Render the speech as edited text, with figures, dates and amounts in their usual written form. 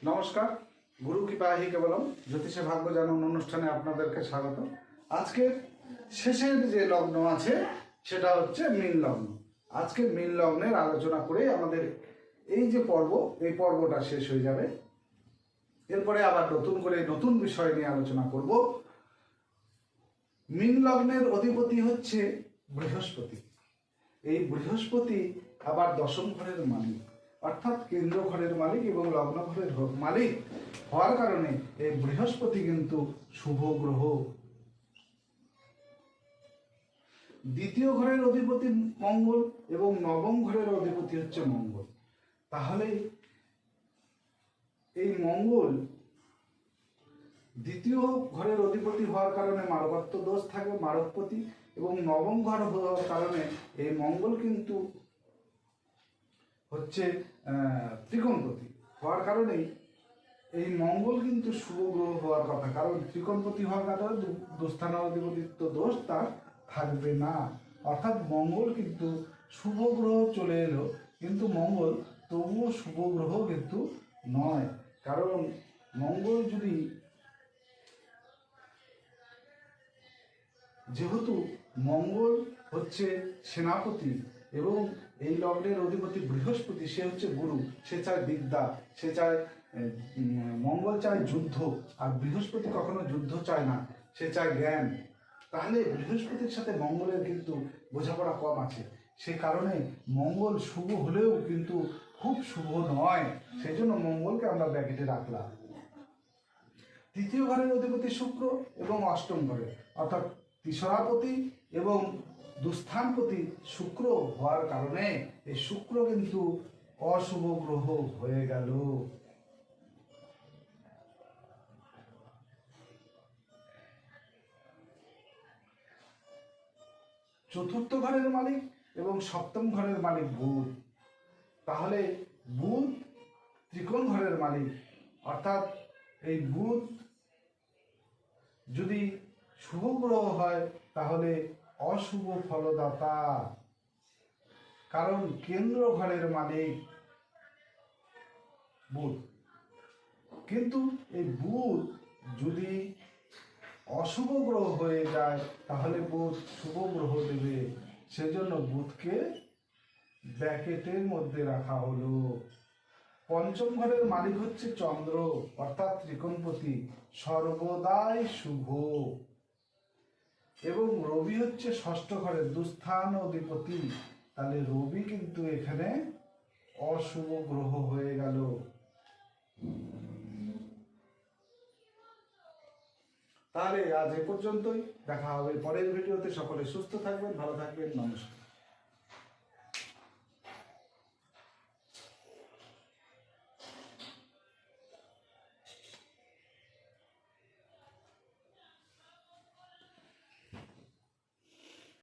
নমস্কার, গুরু কৃপাহি কেবলম জ্যোতিষে ভাগ্য জানুন অনুষ্ঠানে আপনাদেরকে স্বাগত। আজকের শেষের যে লগ্ন আছে সেটা হচ্ছে মীন লগ্ন। আজকে মীন লগ্নের আলোচনা করে আমাদের এই যে এই পর্বটা শেষ হয়ে যাবে। এরপরে আবার নতুন করে নতুন বিষয় নিয়ে আলোচনা করব। মীন লগ্নের অধিপতি হচ্ছে বৃহস্পতি। এই বৃহস্পতি আবার দশম ঘরের মালিক, অর্থাৎ কেন্দ্র ঘরের মালিক এবং লগ্ন ঘরের মালিক হওয়ার কারণে এই বৃহস্পতি কিন্তু শুভ গ্রহ। দ্বিতীয় ঘরের অধিপতি মঙ্গল এবং নবম ঘরের অধিপতি হচ্ছে মঙ্গল। তাহলে এই মঙ্গল দ্বিতীয় ঘরের অধিপতি হওয়ার কারণে মারকত্ব দোষ থাকবে, মারকপতি, এবং নবম ঘর হওয়ার কারণে এই মঙ্গল কিন্তু হচ্ছে ত্রিকোণপতি হওয়ার কারণেই এই মঙ্গল কিন্তু শুভ গ্রহ হওয়ার কথা, কারণ ত্রিকোণপতি হওয়ার কারণে দুস্থানাধিপতিত্ব দোষ তার থাকবে না। অর্থাৎ মঙ্গল কিন্তু শুভ গ্রহ চলে এলো, কিন্তু মঙ্গল তবুও শুভ গ্রহ কিন্তু নয়। কারণ মঙ্গল যদি, যেহেতু মঙ্গল হচ্ছে সেনাপতি এবং এই লগ্নের অধিপতি বৃহস্পতি, সে হচ্ছে গুরু, সে চায় বিদ্যা, সে চায়, মঙ্গল চায় যুদ্ধ, আর বৃহস্পতি কখনো যুদ্ধ চায় না, সে চায় জ্ঞান। তাহলে বৃহস্পতির সাথে মঙ্গলের কিন্তু বোঝাপড়া কম আছে, সে কারণে মঙ্গল শুভ হলেও কিন্তু খুব শুভ নয়, সেই জন্য মঙ্গলকে আমরা ব্র্যাকেটে রাখলাম। তৃতীয় ঘরের অধিপতি শুক্র এবং অষ্টম ঘরে, অর্থাৎ তিসরাপতি এবং দুস্থানপতি শুক্র হওয়ার কারণে এই শুক্র কিন্তু অশুভ গ্রহ হয়ে গেল। চতুর্থ ঘরের মালিক এবং সপ্তম ঘরের মালিক বুধ। তাহলে বুধ ত্রিকোণ ঘরের মালিক, অর্থাৎ এই বুধ যদি শুভ গ্রহ হয় তাহলে অশুভ ফলদাতা, কারণ কেন্দ্র ঘরের মালিক বুধ। কিন্তু এই বুধ যদি অশুভ গ্রহ হয়ে যায় তাহলে বুধ শুভ গ্রহ দেবে, সেজন্য বুধকে ব্র্যাকেটের মধ্যে রাখা হলো। পঞ্চম ঘরের মালিক হচ্ছে চন্দ্র, অর্থাৎ ত্রিকোণপতি, সর্বদাই শুভ, এবং রবি হচ্ছে ষষ্ঠ ঘরের দুস্থান অধিপতি। তাহলে রবি কিন্তু এখানে অশুভ গ্রহ হয়ে গেল। তাহলে আজ এ পর্যন্তই, দেখা হবে পরের ভিডিওতে। সকলে সুস্থ থাকবেন, ভালো থাকবেন, নমস্কার।